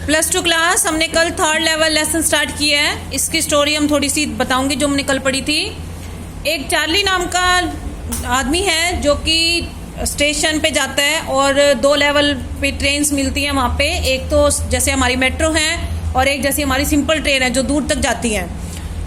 +2 class हमने कल 3rd level lesson start किया है। इसकी स्टोरी हम थोड़ी सी बताऊंगी जो हमने कल पढ़ी थी। एक चार्ली नाम का आदमी है जो कि स्टेशन पे जाता है और 2 लेवल पे ट्रेन्स मिलती हैं वहाँ पे। एक तो जैसे हमारी मेट्रो है और एक जैसी हमारी सिंपल ट्रेन है जो दूर तक जाती हैं।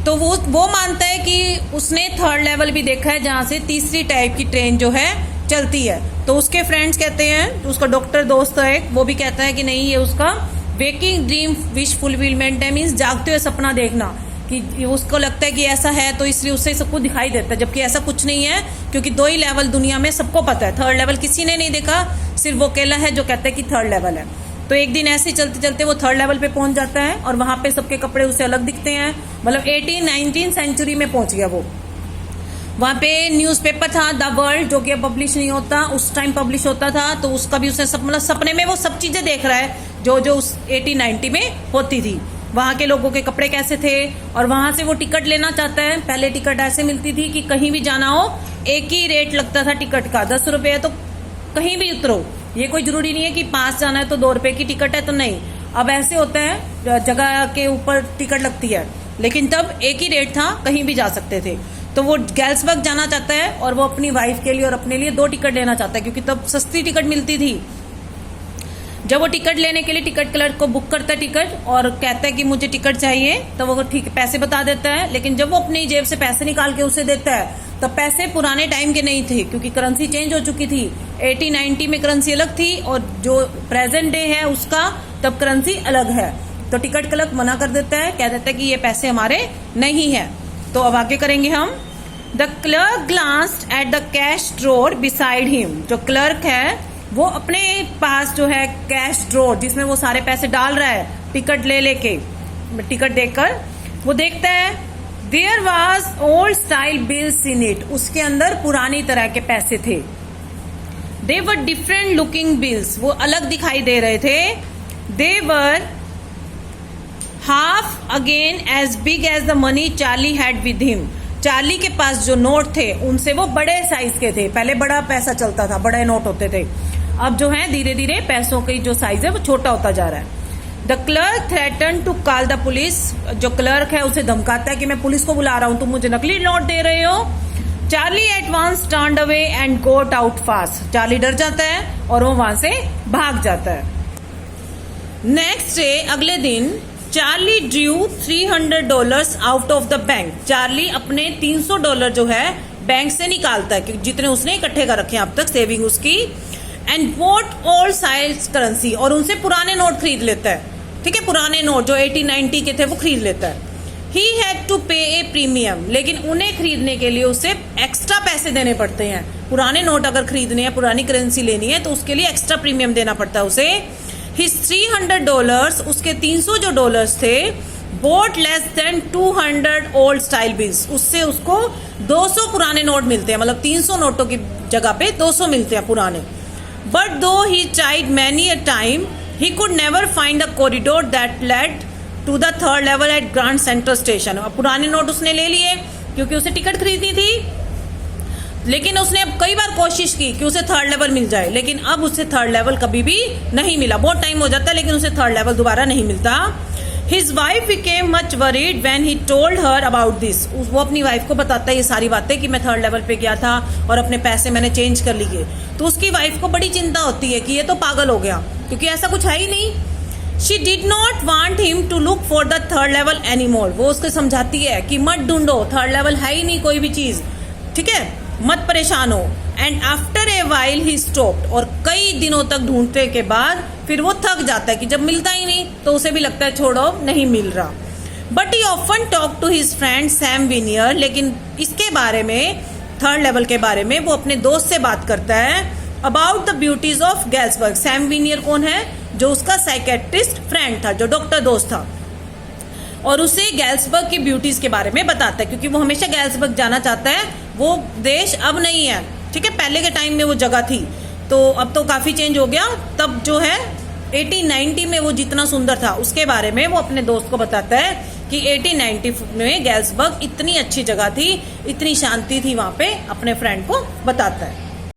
तो वो मानता है कि उसने 3rd लेवल भी देखा है जहाँ से तीसरी टाइप की ट्रेन जो है चलती है। तो उसके फ्रेंड्स कहते हैं, उसका डॉक्टर दोस्त है वो भी कहता है कि नहीं, ये उसका वेकिंग ड्रीम विश फुलफिलमेंट है, मीन्स जागते हुए सपना देखना, कि उसको लगता है कि ऐसा है तो इसलिए उससे सबको दिखाई देता है, जबकि ऐसा कुछ नहीं है। क्योंकि 2 ही लेवल दुनिया में सबको पता है, 3rd लेवल किसी ने नहीं देखा, सिर्फ वो अकेला है जो कहता है कि 3rd लेवल है। तो एक दिन ऐसे चलते चलते वो 3rd लेवल पे पहुंच जाता है और वहां पे सबके कपड़े उसे अलग दिखते हैं। मतलब 18-19 सेंचुरी में पहुंच गया वो। वहां पे न्यूज़पेपर था द वर्ल्ड, जो कि अब पब्लिश नहीं होता, उस टाइम पब्लिश होता था। तो उसका भी उसे मतलब सपने में वो सब चीजें देख रहा है जो उस 1890 में होती थी। वहां के लोगों के कपड़े कैसे थे, और वहां से वो टिकट लेना चाहता है। पहले टिकट ऐसे मिलती थी कि कहीं भी जाना हो एक ही रेट लगता था टिकट का, 10 रुपए है तो कहीं भी उतरो। ये कोई जरूरी नहीं है कि पास जाना है तो 2 रुपए की टिकट है तो नहीं। अब ऐसे होता है जगह के ऊपर टिकट लगती है, लेकिन तब एक ही रेट था, कहीं भी जा सकते थे। तो वो गैल्सबर्ग जाना चाहता है और वो अपनी वाइफ के लिए और अपने लिए 2 टिकट लेना चाहता है, क्योंकि तब सस्ती टिकट मिलती थी। जब वो टिकट लेने के लिए टिकट क्लर्क को बुक करता है टिकट और कहता है कि मुझे टिकट चाहिए, तो वो ठीक पैसे बता देता है। लेकिन जब वो अपनी जेब से पैसे निकाल के उसे देता है तो पैसे पुराने टाइम के नहीं थे, क्योंकि करेंसी चेंज हो चुकी थी। 1890 में करेंसी अलग थी और जो प्रेजेंट डे है उसका तब करेंसी अलग है। तो टिकट क्लर्क मना कर देता है, कह देता है कि ये पैसे हमारे नहीं है। तो अब आगे करेंगे हम। The clerk glanced at the cash drawer beside him. जो क्लर्क है वो अपने पास जो है कैश ड्रॉर, जिसमें वो सारे पैसे डाल रहा है टिकट लेके, टिकट देखकर वो देखता है there was old style bills in it. उसके अंदर पुरानी तरह के पैसे थे। They were different looking bills, वो अलग दिखाई दे रहे थे। They were half again as big as the money Charlie had with him. Charlie के पास जो नोट थे उनसे वो बड़े साइज के थे। पहले बड़ा पैसा चलता था, बड़े नोट होते थे। अब जो है धीरे धीरे पैसों की जो साइज है वो छोटा होता जा रहा है। The clerk threaten to call the police. जो क्लर्क है उसे धमकाता है कि मैं पुलिस को बुला रहा हूं, तुम मुझे नकली नोट दे रहे हो। Charlie at once turned away and got out fast. Charlie डर जाता है और वो वहां से भाग जाता है। नेक्स्ट डे, अगले दिन, Charlie Drew $300 out of the bank. Charlie अपने $300 जो है बैंक से निकालता है, क्योंकि जितने उसने इकट्ठे कर रखे हैं अब तक सेविंग उसकी। And vote old size currency, और उनसे पुराने नोट खरीद लेता है। ठीक है, पुराने नोट जो 1890 के थे वो खरीद लेता है। ही हैड टू पे ए प्रीमियम, लेकिन उन्हें खरीदने के लिए उसे एक्स्ट्रा पैसे देने पड़ते हैं। पुराने नोट अगर खरीदने हैं, पुरानी करेंसी लेनी है तो उसके लिए एक्स्ट्रा प्रीमियम देना पड़ता है उसे। हिज $300, उसके 300 जो डॉलर्स थे, boat less than 200 old style bills. उससे उसको 200 पुराने नोट मिलते हैं, मतलब 300 नोटों की जगह पे 200 मिलते हैं पुराने। बट दो ही tried many a time, he could never find the corridor that led to the 3rd level at Grand Central Station. अब पुराने नोट उसने ले लिए क्योंकि उसे टिकट खरीदनी थी, लेकिन उसने अब कई बार कोशिश की कि उसे 3rd लेवल मिल जाए, लेकिन अब उसे 3rd लेवल कभी भी नहीं मिला। बहुत टाइम हो जाता है लेकिन उसे 3rd लेवल दोबारा नहीं मिलता। His wife became much worried when he told her about this. वो अपनी वाइफ को बताता है ये सारी बातें कि मैं 3rd लेवल पे गया था और अपने पैसे मैंने चेंज कर लिए। तो उसकी वाइफ को बड़ी चिंता होती है कि ये तो पागल हो गया, क्योंकि ऐसा कुछ है ही नहीं। She did not want him to look for the 3rd level anymore. वो उसको समझाती है कि मत ढूंढो, 3rd लेवल है ही नहीं कोई भी चीज, ठीक है, मत परेशान हो। And after a while he stopped, और कई दिनों तक ढूंढने के बाद फिर वो थक जाता है कि जब मिलता ही नहीं तो उसे भी लगता है छोड़ो नहीं मिल रहा। But he often talk to his friend Sam Vinier, लेकिन इसके बारे में 3rd लेवल के बारे में वो अपने दोस्त से बात करता है about the beauties of Galesburg. Sam विनियर कौन है? जो उसका साइकेट्रिस्ट फ्रेंड था, जो डॉक्टर दोस्त था, और उसे गैल्सबर्ग की ब्यूटीज के बारे में बताता है, क्योंकि वो हमेशा गैल्सबर्ग जाना चाहता है। वो देश अब नहीं है, ठीक है, पहले के टाइम में वो जगह थी, तो अब तो काफी चेंज हो गया। तब जो है 1890 में वो जितना सुंदर था उसके बारे में वो अपने दोस्त को बताता है कि 1890 में गैल्सबर्ग इतनी अच्छी जगह थी, इतनी शांति थी वहां पे, अपने फ्रेंड को बताता है।